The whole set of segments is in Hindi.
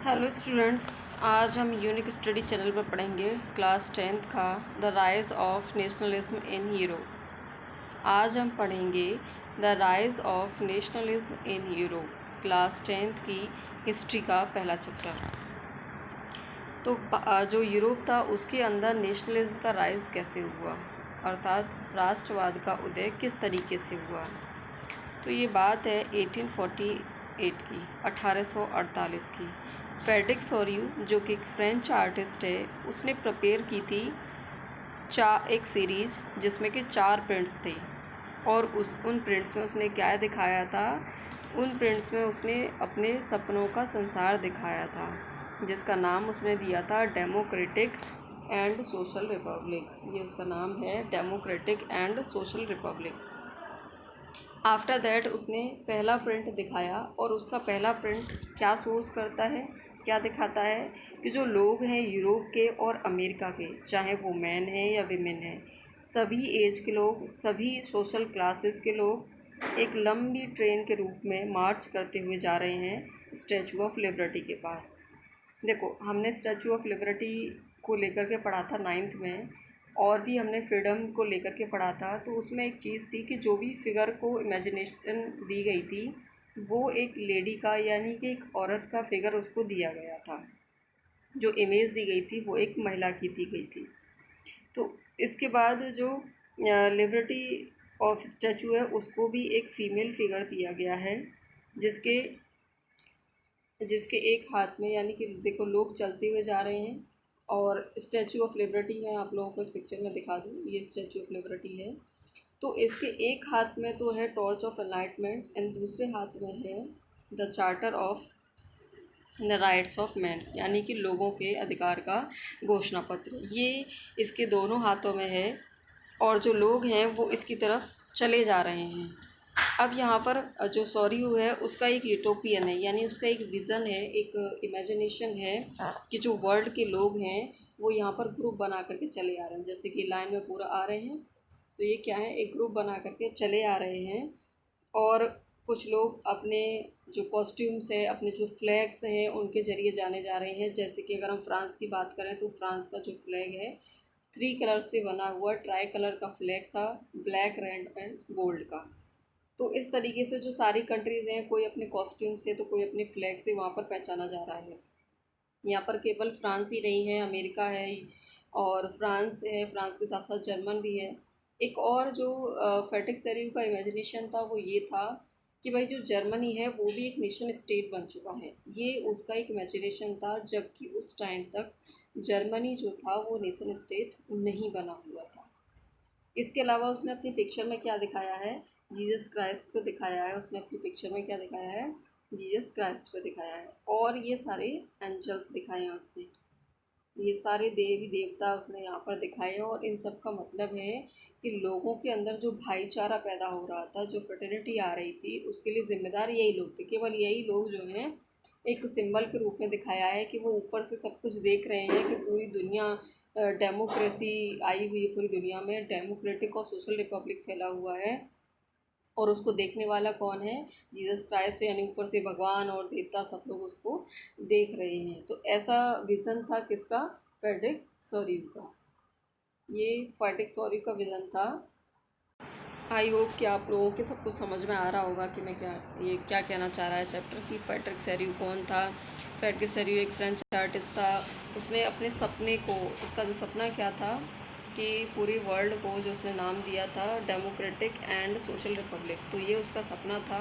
हेलो स्टूडेंट्स, आज हम यूनिक स्टडी चैनल पर पढ़ेंगे क्लास 10th का the rise of nationalism in Europe. आज हम पढ़ेंगे the rise of nationalism in Europe, class 10th की हिस्ट्री का पहला चैप्टर। तो जो यूरोप था उसके अंदर नेशनलिज्म का राइज कैसे हुआ, अर्थात राष्ट्रवाद का उदय किस तरीके से हुआ। तो ये बात है 1848 की, 1848 की। फ्रेडरिक सोरियू जो कि एक फ्रेंच आर्टिस्ट है, उसने प्रिपेयर की थी एक सीरीज़ जिसमें कि 4 प्रिंट्स थे। और उन प्रिंट्स में उसने क्या दिखाया था, उन प्रिंट्स में उसने अपने सपनों का संसार दिखाया था, जिसका नाम उसने दिया था डेमोक्रेटिक एंड सोशल रिपब्लिक। ये उसका नाम है, democratic and social Republic. After that उसने पहला प्रिंट दिखाया, और उसका पहला प्रिंट क्या सोच करता है, क्या दिखाता है कि जो लोग हैं यूरोप के और अमेरिका के, चाहे वो मैन हैं या वीमेन हैं, सभी एज के लोग, सभी सोशल क्लासेस के लोग एक लंबी ट्रेन के रूप में मार्च करते हुए जा रहे हैं स्टैचू ऑफ लिबर्टी के पास। देखो, हमने स्टैचू ऑफ लिबर्टी को लेकर के पढ़ा था 9th में, और भी हमने फ्रीडम को लेकर के पढ़ा था। तो उसमें एक चीज़ थी कि जो भी फिगर को इमेजिनेशन दी गई थी वो एक लेडी का, यानी कि एक औरत का फिगर उसको दिया गया था। जो इमेज दी गई थी वो एक महिला की दी गई थी। तो इसके बाद जो लिबर्टी ऑफ स्टैचू है उसको भी एक फ़ीमेल फिगर दिया गया है, जिसके एक हाथ में, यानी कि देखो लोग चलते हुए जा रहे हैं, और स्टैचू ऑफ लिबर्टी मैं आप लोगों को इस पिक्चर में दिखा दूँ, ये स्टैचू ऑफ लिबर्टी है। तो इसके एक हाथ में तो है टॉर्च ऑफ एनलाइटमेंट, एंड दूसरे हाथ में है the charter of the rights of man, यानी कि लोगों के अधिकार का घोषणा पत्र। ये इसके दोनों हाथों में है, और जो लोग हैं वो इसकी तरफ चले जा रहे हैं। अब यहाँ पर जो सोरियू है उसका एक यूटोपियन है, यानी उसका एक विज़न है, एक इमेजिनेशन है कि जो वर्ल्ड के लोग हैं वो यहाँ पर ग्रुप बना करके चले आ रहे हैं, जैसे कि लाइन में पूरा आ रहे हैं। तो ये क्या है, एक ग्रुप बना करके चले आ रहे हैं, और कुछ लोग अपने जो कॉस्ट्यूम्स है, अपने जो फ्लैग्स हैं उनके ज़रिए जाने जा रहे हैं। जैसे कि अगर हम फ्रांस की बात करें तो फ्रांस का जो फ्लैग है 3 कलर से बना हुआ ट्राई कलर का फ्लैग था, ब्लैक, रेड एंड गोल्ड का। तो इस तरीके से जो सारी कंट्रीज़ हैं, कोई अपने कॉस्ट्यूम से तो कोई अपने फ्लैग से वहाँ पर पहचाना जा रहा है। यहाँ पर केवल फ्रांस ही नहीं है, अमेरिका है, और फ्रांस है, फ्रांस के साथ साथ जर्मन भी है। एक और जो फ्रेडरिक सोरियू का इमेजिनेशन था वो ये था कि भाई जो जर्मनी है वो भी एक नेशन स्टेट बन चुका है। ये उसका एक इमेजिनेशन था, जबकि उस टाइम तक जर्मनी जो था वो नेशन स्टेट नहीं बना हुआ था। इसके अलावा उसने अपनी पिक्चर में क्या दिखाया है, जीसस क्राइस्ट को दिखाया है। उसने अपनी पिक्चर में क्या दिखाया है, जीसस क्राइस्ट को दिखाया है, और ये सारे एंजल्स दिखाए हैं उसने, ये सारे देवी देवता उसने यहाँ पर दिखाए हैं। और इन सब का मतलब है कि लोगों के अंदर जो भाईचारा पैदा हो रहा था, जो फ्रेटर्निटी आ रही थी, उसके लिए जिम्मेदार यही लोग थे। केवल यही लोग जो हैं एक सिंबल के रूप में दिखाया है कि वो ऊपर से सब कुछ देख रहे हैं कि पूरी दुनिया डेमोक्रेसी आई हुई है, पूरी दुनिया में डेमोक्रेटिक और सोशल रिपब्लिक फैला हुआ है, और उसको देखने वाला कौन है, जीसस क्राइस्ट, यानी ऊपर से भगवान और देवता सब लोग उसको देख रहे हैं। तो ऐसा विज़न था किसका, फ्रेडरिक सोरियू का। ये फ्रेडरिक सोरियू का विज़न था। आई होप कि आप लोगों के सब कुछ समझ में आ रहा होगा कि मैं क्या कहना चाह रहा है चैप्टर की। फ्रेडरिक सोरियू कौन था। फ्रेडरिक सोरियू एक फ्रेंच आर्टिस्ट था। उसने अपने सपने को, उसका जो सपना क्या था कि पूरी वर्ल्ड को जो उसने नाम दिया था डेमोक्रेटिक एंड सोशल रिपब्लिक, तो ये उसका सपना था।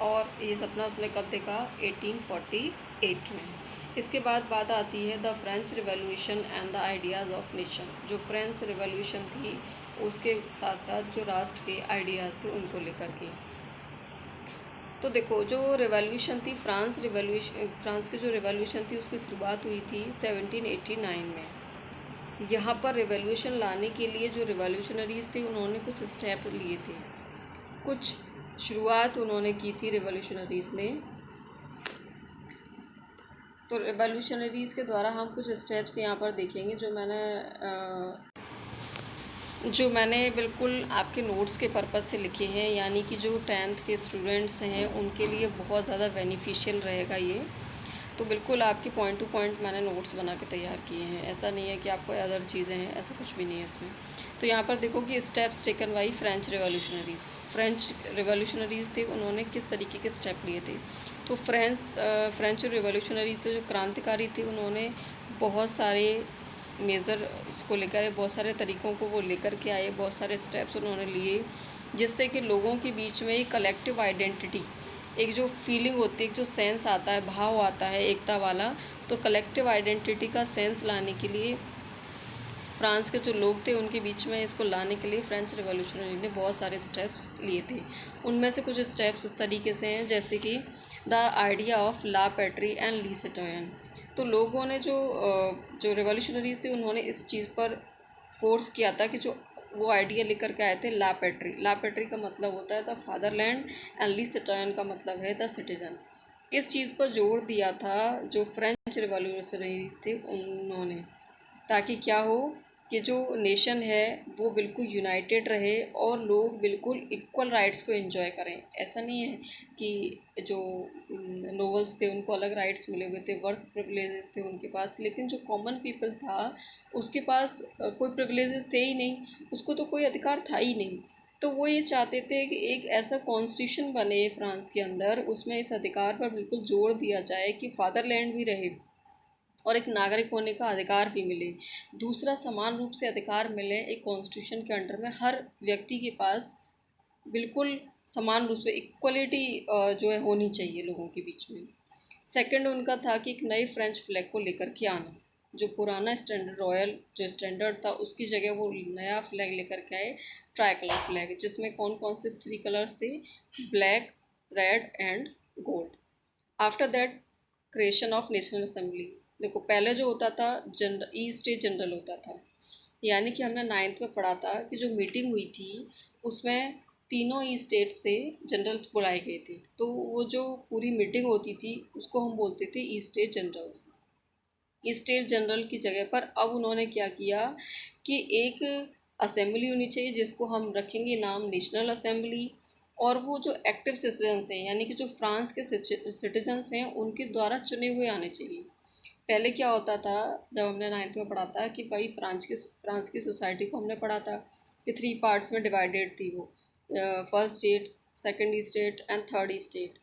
और ये सपना उसने कब देखा, 1848 में। इसके बाद बात आती है the French revolution and the ideas of nation. जो फ्रेंच रिवॉल्यूशन थी उसके साथ साथ जो राष्ट्र के आइडियाज़ थे उनको लेकर के। तो देखो, जो रिवॉल्यूशन थी, फ्रांस की जो रिवॉल्यूशन थी उसकी शुरुआत हुई थी 1789 में। यहाँ पर रिवॉल्यूशन लाने के लिए जो रिवॉल्यूशनरीज़ थे उन्होंने कुछ स्टेप लिए थे, कुछ शुरुआत उन्होंने की थी रिवॉल्यूशनरीज़ ने। तो रिवॉल्यूशनरीज़ के द्वारा हम कुछ स्टेप्स यहाँ पर देखेंगे जो मैंने बिल्कुल आपके नोट्स के पर्पज़ से लिखे हैं, यानी कि जो 10th के स्टूडेंट्स हैं उनके लिए बहुत ज़्यादा बेनिफिशियल रहेगा ये। तो बिल्कुल आपकी पॉइंट टू पॉइंट मैंने नोट्स बना के तैयार किए हैं, ऐसा नहीं है कि आपको अदर चीज़ें हैं, ऐसा कुछ भी नहीं है इसमें। तो यहाँ पर देखो कि steps taken by French revolutionaries. French revolutionaries थे, उन्होंने किस तरीके के स्टेप लिए थे। तो फ्रेंच रिवॉल्यूशनरी तो जो क्रांतिकारी थे, उन्होंने बहुत सारे मेजर इसको लेकर बहुत सारे तरीक़ों को वो लेकर के आए, बहुत सारे स्टेप्स उन्होंने लिए, जिससे कि लोगों के बीच में एक कलेक्टिव आइडेंटिटी, एक जो फीलिंग होती है, एक जो सेंस आता है, भाव आता है एकता वाला, तो कलेक्टिव आइडेंटिटी का सेंस लाने के लिए फ्रांस के जो लोग थे उनके बीच में इसको लाने के लिए फ्रेंच रिवॉल्यूशनरी ने बहुत सारे स्टेप्स लिए थे। उनमें से कुछ स्टेप्स इस तरीके से हैं, जैसे कि द आइडिया ऑफ ला पैट्री एंड ली सिटोयन। तो लोगों ने जो रिवॉल्यूशनरीज थे, उन्होंने इस चीज़ पर फोर्स किया था कि जो वो आइडिया लेकर के आए थे ला पैट्री। ला पैट्री का मतलब होता है द फादरलैंड एंड ली सिटोयन का मतलब है द सिटीजन। इस चीज़ पर जोर दिया था जो फ्रेंच रिवॉल्यूशनरीज थे उन्होंने, ताकि क्या हो कि जो नेशन है वो बिल्कुल यूनाइटेड रहे और लोग बिल्कुल इक्वल राइट्स को एंजॉय करें। ऐसा नहीं है कि जो नोबल्स थे उनको अलग राइट्स मिले हुए थे, वर्थ प्रिविलेजेस थे उनके पास, लेकिन जो कॉमन पीपल था उसके पास कोई प्रिविलेजेस थे ही नहीं, उसको तो कोई अधिकार था ही नहीं। तो वो ये चाहते थे कि एक ऐसा कॉन्स्टिट्यूशन बने फ्रांस के अंदर, उसमें इस अधिकार पर बिल्कुल जोर दिया जाए कि फादरलैंड भी रहे और एक नागरिक होने का अधिकार भी मिले। दूसरा, समान रूप से अधिकार मिले एक कॉन्स्टिट्यूशन के अंडर में, हर व्यक्ति के पास बिल्कुल समान रूप से इक्वलिटी जो है होनी चाहिए लोगों के बीच में। सेकंड उनका था कि एक नए फ्रेंच फ्लैग को लेकर के आना। जो पुराना स्टैंडर्ड रॉयल जो स्टैंडर्ड था उसकी जगह वो नया फ्लैग लेकर के आए, ट्राई कलर फ्लैग, जिसमें कौन कौन से 3 कलर्स थे, black, red and gold. After that, creation of national assembly. देखो पहले जो होता था जनरल, ई स्टेट जनरल होता था, यानी कि हमने 9th में पढ़ा था कि जो मीटिंग हुई थी उसमें तीनों ई स्टेट से जनरल्स बुलाए गए थे। तो वो जो पूरी मीटिंग होती थी उसको हम बोलते थे ई स्टेट जनरल्स। ई स्टेट जनरल की जगह पर अब उन्होंने क्या किया कि एक असेंबली होनी चाहिए जिसको हम रखेंगे नाम नेशनल असेंबली, और वो जो एक्टिव सिटीजन्स हैं, यानी कि जो फ्रांस के सिटीजन्स हैं, उनके द्वारा चुने हुए आने चाहिए। पहले क्या होता था, जब हमने 9th में पढ़ा था कि भाई फ्रांस की सोसाइटी को हमने पढ़ा था कि 3 पार्ट्स में डिवाइडेड थी वो, first state, second state and third state.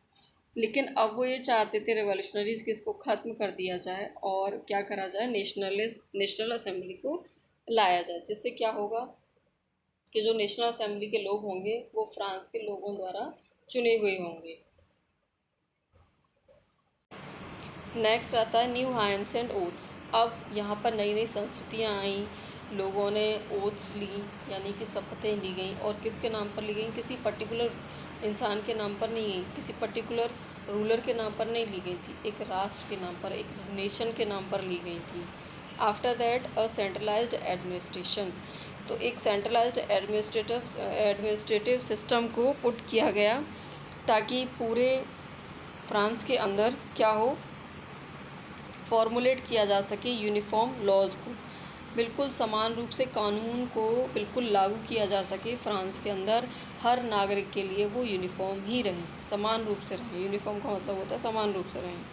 लेकिन अब वो ये चाहते थे रिवॉल्यूशनरीज़ कि इसको ख़त्म कर दिया जाए और क्या करा जाए, नेशनल असेंबली को लाया जाए, जिससे क्या होगा कि जो नेशनल असेंबली के लोग होंगे वो फ्रांस के लोगों द्वारा चुने हुए होंगे। नेक्स्ट आता है न्यू हाइम्स एंड ओथ्स। अब यहाँ पर नई नई संस्कृतियाँ आई, लोगों ने ओथ्स ली, यानी कि शपथें ली गई, और किसके नाम पर ली गई, किसी पर्टिकुलर इंसान के नाम पर नहीं गई, किसी पर्टिकुलर रूलर के नाम पर नहीं ली गई थी, एक राष्ट्र के नाम पर, एक नेशन के नाम पर ली गई थी। After that a centralised administration. तो एक सेंट्रलाइज्ड एडमिनिस्ट्रेटिव सिस्टम को पुट किया गया ताकि पूरे फ्रांस के अंदर क्या हो, फॉर्मुलेट किया जा सके यूनिफॉर्म लॉज को, बिल्कुल समान रूप से कानून को बिल्कुल लागू किया जा सके फ्रांस के अंदर, हर नागरिक के लिए वो यूनिफॉर्म ही रहे, समान रूप से रहे। यूनिफॉर्म का मतलब होता है समान रूप से रहें।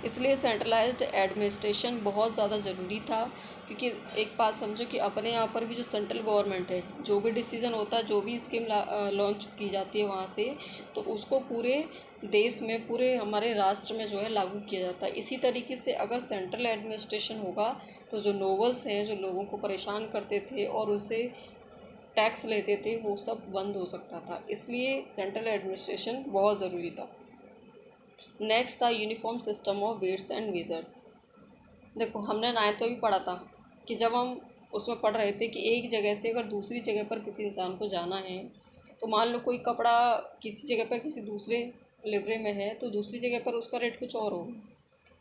इसलिए सेंट्रलाइज्ड एडमिनिस्ट्रेशन बहुत ज़्यादा ज़रूरी था, क्योंकि एक बात समझो कि अपने यहाँ पर भी जो सेंट्रल गवर्नमेंट है, जो भी डिसीज़न होता है, जो भी स्कीम लॉन्च की जाती है वहाँ से, तो उसको पूरे देश में, पूरे हमारे राष्ट्र में जो है लागू किया जाता है। इसी तरीके से अगर सेंट्रल एडमिनिस्ट्रेशन होगा तो जो नोबल्स हैं, जो लोगों को परेशान करते थे और उनसे टैक्स लेते थे, वो सब बंद हो सकता था। इसलिए सेंट्रल एडमिनिस्ट्रेशन बहुत ज़रूरी था। नेक्स्ट था uniform system of weights and measures. देखो हमने 9th में भी पढ़ा था कि जब हम उसमें पढ़ रहे थे कि एक जगह से अगर दूसरी जगह पर किसी इंसान को जाना है, तो मान लो कोई कपड़ा किसी जगह पर किसी दूसरे लिवरे में है, तो दूसरी जगह पर उसका रेट कुछ और होगा,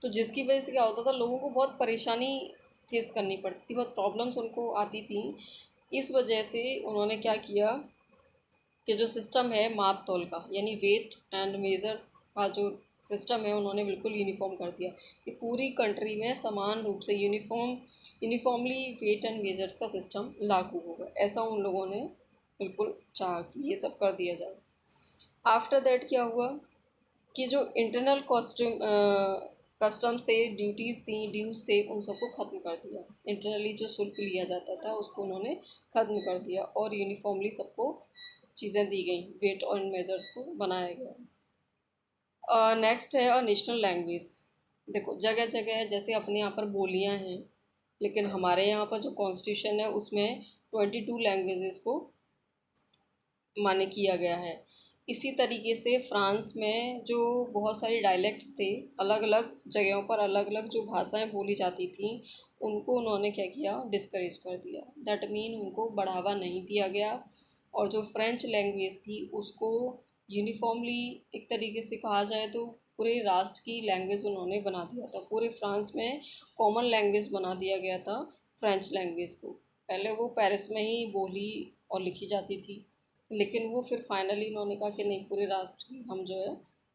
तो जिसकी वजह से क्या होता था, लोगों को बहुत परेशानी फेस करनी पड़ती थी, बहुत प्रॉब्लम्स उनको आती थी। इस वजह से उन्होंने क्या किया कि जो सिस्टम है माप तोल का, यानी वेट एंड मेजर्स का जो सिस्टम है, उन्होंने बिल्कुल यूनिफॉर्म कर दिया कि पूरी कंट्री में समान रूप से यूनिफॉर्मली वेट एंड मेजर्स का सिस्टम लागू होगा। ऐसा उन लोगों ने बिल्कुल चाहा कि ये सब कर दिया जाए। आफ्टर दैट क्या हुआ कि जो इंटरनल कॉस्ट्यूम कस्टम्स थे, ड्यूटीज़ थी, ड्यूज़ थे, उन सबको ख़त्म कर दिया। इंटरनली जो शुल्क लिया जाता था उसको उन्होंने ख़त्म कर दिया और यूनिफॉर्मली सबको चीज़ें दी गई, वेट और मेजर्स को बनाया गया। नेक्स्ट है नेशनल लैंग्वेज। देखो जगह जगह जैसे अपने यहाँ पर बोलियाँ हैं, लेकिन हमारे यहाँ पर जो कॉन्स्टिट्यूशन है उसमें 22 लैंग्वेजेस को मान्य किया गया है। इसी तरीके से फ्रांस में जो बहुत सारे डायलेक्ट्स थे, अलग अलग जगहों पर अलग अलग जो भाषाएं बोली जाती थी, उनको उन्होंने क्या किया, डिस्करेज कर दिया। दैट मीन उनको बढ़ावा नहीं दिया गया। और जो फ्रेंच लैंग्वेज थी उसको यूनिफॉर्मली एक तरीके से कहा जाए तो पूरे राष्ट्र की लैंग्वेज उन्होंने बना दिया था। पूरे फ्रांस में कॉमन लैंग्वेज बना दिया गया था फ्रेंच लैंग्वेज को। पहले वो पेरिस में ही बोली और लिखी जाती थी, लेकिन वो फिर फाइनली उन्होंने कहा कि नहीं, पूरे राष्ट्र की हम जो है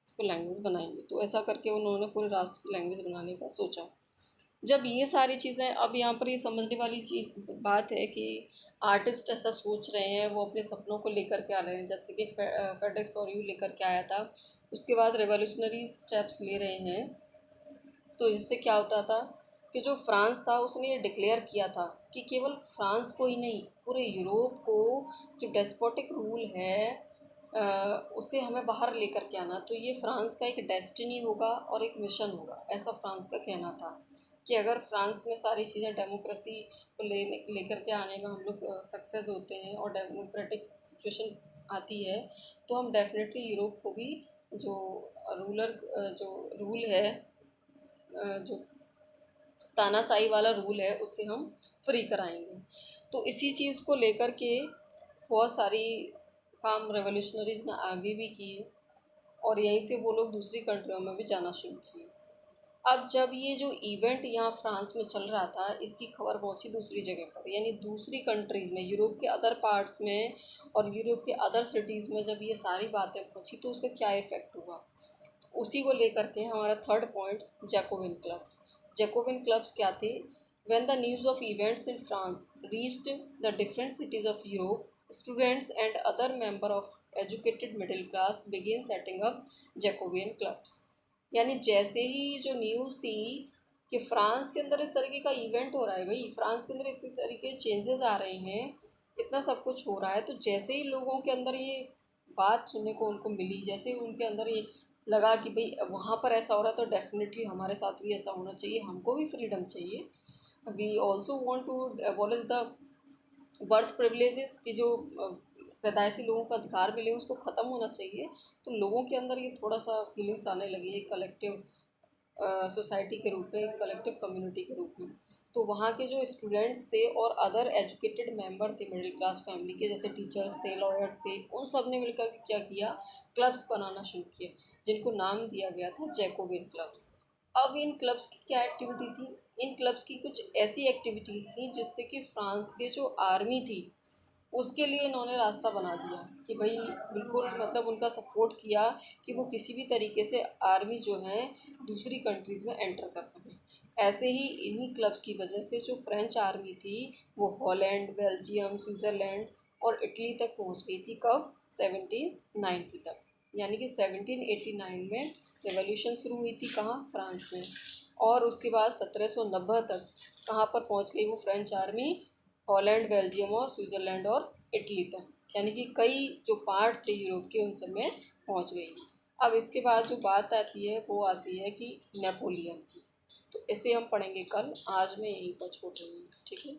इसको लैंग्वेज बनाएंगे। तो ऐसा करके उन्होंने पूरे राष्ट्र की लैंग्वेज बनाने का सोचा। जब ये सारी चीज़ें, अब यहाँ पर ये समझने वाली चीज़ बात है कि आर्टिस्ट ऐसा सोच रहे हैं, वो अपने सपनों को लेकर के आ रहे हैं, जैसे कि फेडेक्स और यू लेकर के आया था, उसके बाद रेवोल्यूशनरी स्टेप्स ले रहे हैं। तो इससे क्या होता था कि जो फ्रांस था उसने ये डिक्लेयर किया था कि केवल फ्रांस को ही नहीं, पूरे यूरोप को जो डेस्पोटिक रूल है उसे हमें बाहर लेकर के आना। तो ये फ्रांस का एक डेस्टिनी होगा और एक मिशन होगा, ऐसा फ्रांस का कहना था कि अगर फ्रांस में सारी चीज़ें डेमोक्रेसी को लेकर के आने में हम लोग सक्सेस होते हैं और डेमोक्रेटिक सिचुएशन आती है, तो हम डेफिनेटली यूरोप को भी जो जो रूल है, जो तानाशाही वाला रूल है, उससे हम फ्री कराएंगे। तो इसी चीज़ को लेकर के बहुत सारी काम रेवोल्यूशनरीज ने आगे भी किए और यहीं से वो लोग दूसरी कंट्रियों में भी जाना शुरू किए। अब जब ये जो इवेंट यहाँ फ्रांस में चल रहा था, इसकी खबर पहुँची दूसरी जगह पर, यानी दूसरी कंट्रीज़ में, यूरोप के अदर पार्ट्स में और यूरोप के अदर सिटीज़ में जब ये सारी बातें पहुँची तो उसका क्या इफ़ेक्ट हुआ, उसी को लेकर के हमारा third point, Jacobian clubs. Jacobian clubs क्या थे? When the news of events in France reached the different cities of Europe, students and other member of educated middle class begin setting up Jacobian clubs. यानी जैसे ही जो न्यूज़ थी कि फ्रांस के अंदर इस तरीके का इवेंट हो रहा है, भाई फ्रांस के अंदर इतने तरीके के चेंजेस आ रहे हैं, इतना सब कुछ हो रहा है, तो जैसे ही लोगों के अंदर ये बात सुनने को उनको मिली, जैसे ही उनके अंदर ये लगा कि भाई वहाँ पर ऐसा हो रहा है तो डेफिनेटली हमारे साथ भी ऐसा होना चाहिए, हमको भी फ्रीडम चाहिए, we also want to abolish the birth privileges की जो पैदाइशी लोगों को अधिकार मिले उसको ख़त्म होना चाहिए। तो लोगों के अंदर ये थोड़ा सा फीलिंग्स आने लगी है कलेक्टिव सोसाइटी के रूप में, कलेक्टिव कम्युनिटी के रूप में। तो वहाँ के जो स्टूडेंट्स थे और अदर एजुकेटेड मेंबर थे मिडिल क्लास फैमिली के, जैसे टीचर्स थे, लॉयर्स थे, उन सब ने मिलकर के क्या किया, क्लब्स बनाना शुरू किए, जिनको नाम दिया गया था जैकोबिन क्लब्स। अब इन क्लब्स की क्या एक्टिविटी थी? इन क्लब्स की कुछ ऐसी एक्टिविटीज़ थी जिससे कि फ्रांस के जो आर्मी थी उसके लिए इन्होंने रास्ता बना दिया कि भाई बिल्कुल, मतलब उनका सपोर्ट किया कि वो किसी भी तरीके से आर्मी जो है दूसरी कंट्रीज़ में एंटर कर सके। ऐसे ही इन्हीं क्लब्स की वजह से जो फ्रेंच आर्मी थी वो हॉलैंड, बेल्जियम, स्विट्ज़रलैंड और इटली तक पहुंच गई थी। कब? 1790 तक, यानी कि 1789 में रेवोल्यूशन शुरू हुई थी। कहाँ? फ्रांस में। और उसके बाद 1790 तक कहाँ पर पहुंच गई वो फ्रेंच आर्मी? हॉलैंड, बेल्जियम और स्विट्ज़रलैंड और इटली तक, यानी कि कई जो पार्ट थे यूरोप के उन सब में पहुंच गई। अब इसके बाद जो बात आती है वो आती है कि नेपोलियन की। तो इसे हम पढ़ेंगे कल, आज मैं यहीं पर छोड़ रही हूँ, ठीक है।